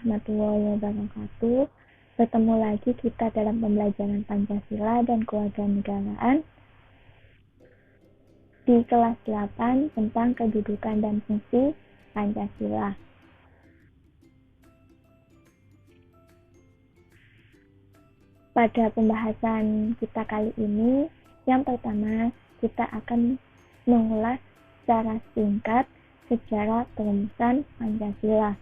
warahmatullahi wabarakatuh. Bertemu lagi kita dalam pembelajaran Pancasila dan Kewarganegaraan di kelas 8 tentang kedudukan dan fungsi Pancasila. Pada pembahasan kita kali ini, yang pertama kita akan mengulas secara singkat sejarah perumusan Pancasila.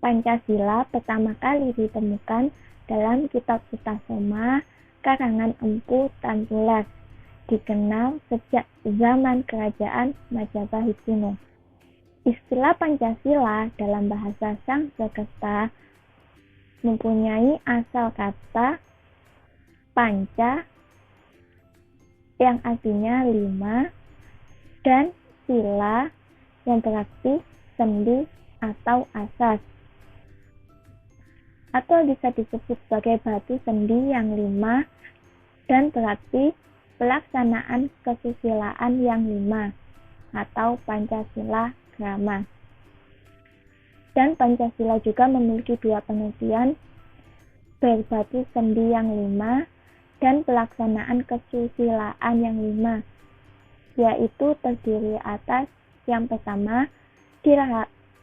Pancasila pertama kali ditemukan dalam kitab Sutasoma karangan Empu Tantulas, dikenal sejak zaman kerajaan Majapahit kuno. Istilah Pancasila dalam bahasa Sanskerta mempunyai asal kata panca yang artinya 5 dan sila yang berarti sendi atau asas, atau bisa disebut sebagai batu sendi yang 5 dan berarti pelaksanaan kesusilaan yang 5 atau Pancasila Krama. Dan Pancasila juga memiliki dua pengertian, berbatu sendi yang 5 dan pelaksanaan kesusilaan yang 5, yaitu terdiri atas yang pertama,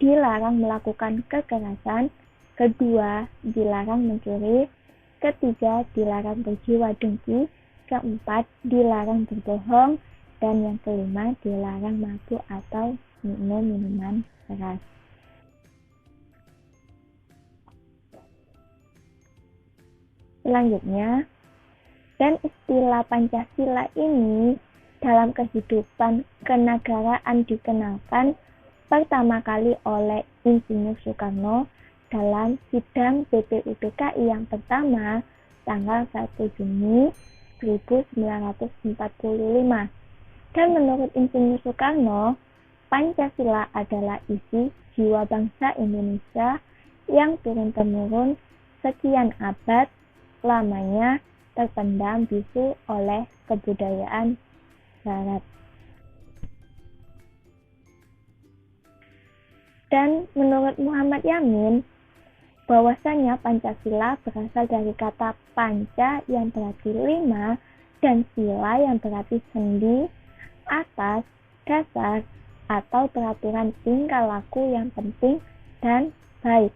dilarang melakukan kekerasan, kedua, dilarang mencuri, ketiga, dilarang berjiwa dengki, keempat, dilarang berbohong, dan yang kelima, dilarang mabuk atau minum minuman keras. Selanjutnya, dan istilah Pancasila ini dalam kehidupan kenegaraan dikenalkan pertama kali oleh Insinyur Soekarno dalam sidang BPUPKI yang pertama tanggal 1 Juni 1945. Dan menurut Insinyur Soekarno, Pancasila adalah isi jiwa bangsa Indonesia yang turun-temurun sekian abad lamanya terpendam bisu oleh kebudayaan Barat. Dan menurut Muhammad Yamin, bahwasanya Pancasila berasal dari kata panca yang berarti 5 dan sila yang berarti sendi, atas, dasar, atau peraturan tingkah laku yang penting dan baik.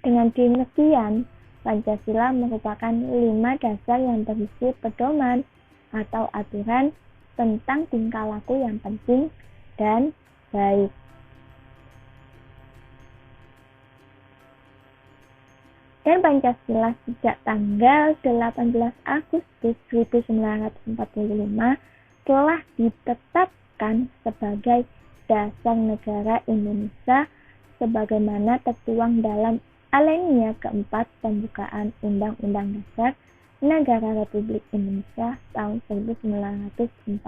Dengan demikian, Pancasila merupakan 5 dasar yang berisi pedoman atau aturan tentang tingkah laku yang penting dan baik. Dan Pancasila sejak tanggal 18 Agustus 1945 telah ditetapkan sebagai dasar negara Indonesia sebagaimana tertuang dalam alinea keempat pembukaan Undang-Undang Dasar Negara Republik Indonesia tahun 1945.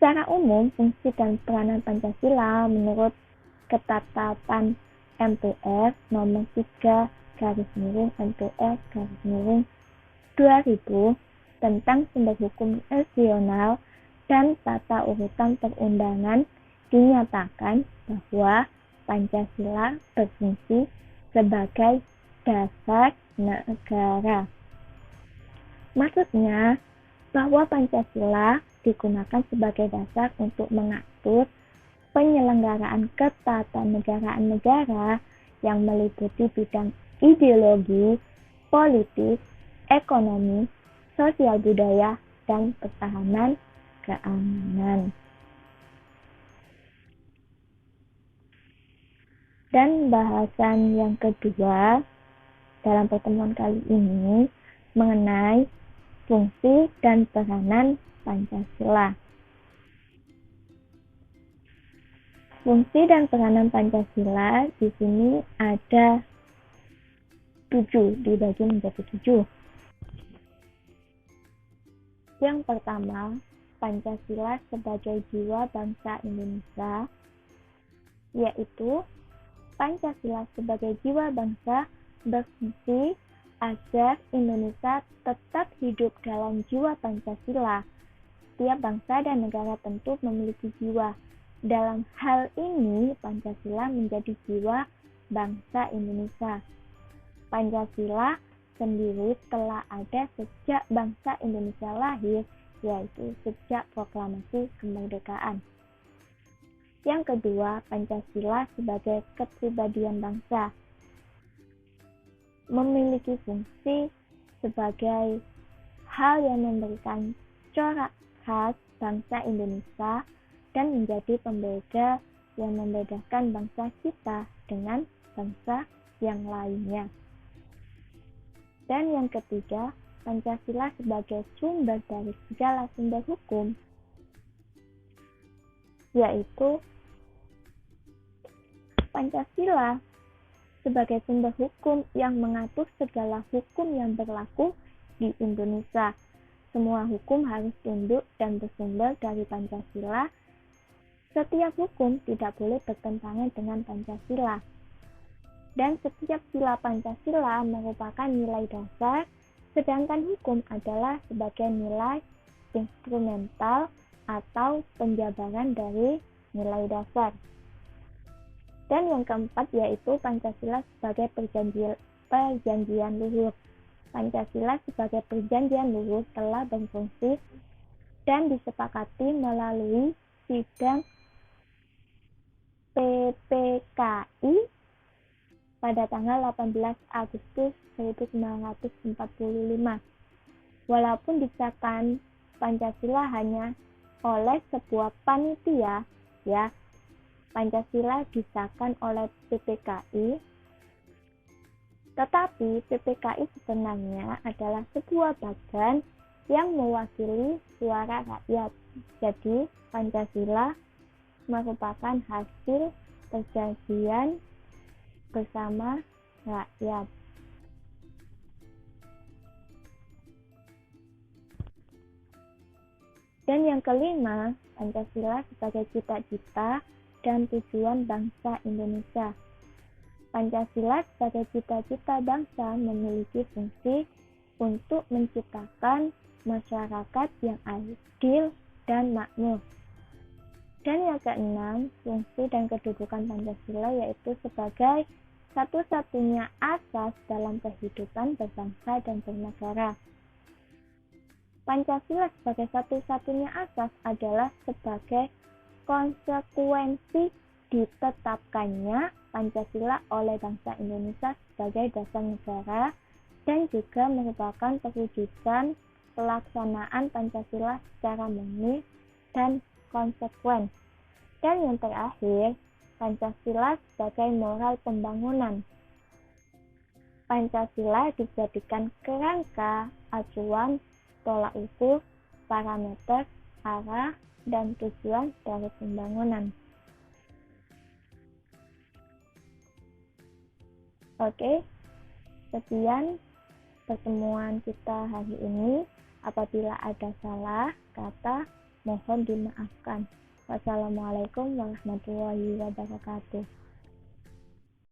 Secara umum, fungsi dan peranan Pancasila menurut ketetapan MPR nomor 3/MPR/2000 tentang sumber hukum nasional dan tata urutan perundangan dinyatakan bahwa Pancasila berfungsi sebagai dasar negara. Maksudnya bahwa Pancasila digunakan sebagai dasar untuk mengatur penyelenggaraan ketatanegaraan negara yang meliputi bidang ideologi, politik, ekonomi, sosial budaya, dan pertahanan keamanan. Dan bahasan yang kedua dalam pertemuan kali ini mengenai fungsi dan peranan Pancasila. Fungsi dan peranan Pancasila di sini ada 7, dibagi menjadi 7. Yang pertama, Pancasila sebagai jiwa bangsa Indonesia, yaitu Pancasila sebagai jiwa bangsa berfungsi agar Indonesia tetap hidup dalam jiwa Pancasila, setiap bangsa dan negara tentu memiliki jiwa. Dalam hal ini, Pancasila menjadi jiwa bangsa Indonesia. Pancasila sendiri telah ada sejak bangsa Indonesia lahir, yaitu sejak proklamasi kemerdekaan. Yang kedua, Pancasila sebagai kepribadian bangsa memiliki fungsi sebagai hal yang memberikan corak khas bangsa Indonesia dan menjadi pembeda yang membedakan bangsa kita dengan bangsa yang lainnya. Dan yang ketiga, Pancasila sebagai sumber dari segala sumber hukum, yaitu Pancasila sebagai sumber hukum yang mengatur segala hukum yang berlaku di Indonesia. Semua hukum harus tunduk dan bersumber dari Pancasila. Setiap hukum tidak boleh bertentangan dengan Pancasila. Dan setiap sila Pancasila merupakan nilai dasar, sedangkan hukum adalah sebagai nilai instrumental atau penjabaran dari nilai dasar. Dan yang keempat yaitu Pancasila sebagai perjanjian luhur. Pancasila sebagai perjanjian luhur telah berfungsi dan disepakati melalui sidang PPKI pada tanggal 18 Agustus 1945. Walaupun disahkan Pancasila hanya oleh sebuah panitia, Pancasila disahkan oleh PPKI, tetapi PPKI sebenarnya adalah sebuah badan yang mewakili suara rakyat. Jadi, Pancasila merupakan hasil perjanjian bersama rakyat. Dan yang kelima, Pancasila sebagai cita-cita dan tujuan bangsa Indonesia. Pancasila sebagai cita-cita bangsa memiliki fungsi untuk menciptakan masyarakat yang adil dan makmur. Dan yang keenam, fungsi dan kedudukan Pancasila yaitu sebagai satu-satunya asas dalam kehidupan berbangsa dan bernegara. Pancasila sebagai satu-satunya asas adalah sebagai konsekuensi ditetapkannya Pancasila oleh bangsa Indonesia sebagai dasar negara dan juga merupakan perwujudan pelaksanaan Pancasila secara murni dan konsekuen. Dan yang terakhir, Pancasila sebagai moral pembangunan. Pancasila dijadikan kerangka, acuan, tolak ukur, parameter, arah, dan tujuan dari pembangunan. Oke, sekian pertemuan kita hari ini. Apabila ada salah kata, mohon dimaafkan. Wassalamualaikum warahmatullahi wabarakatuh.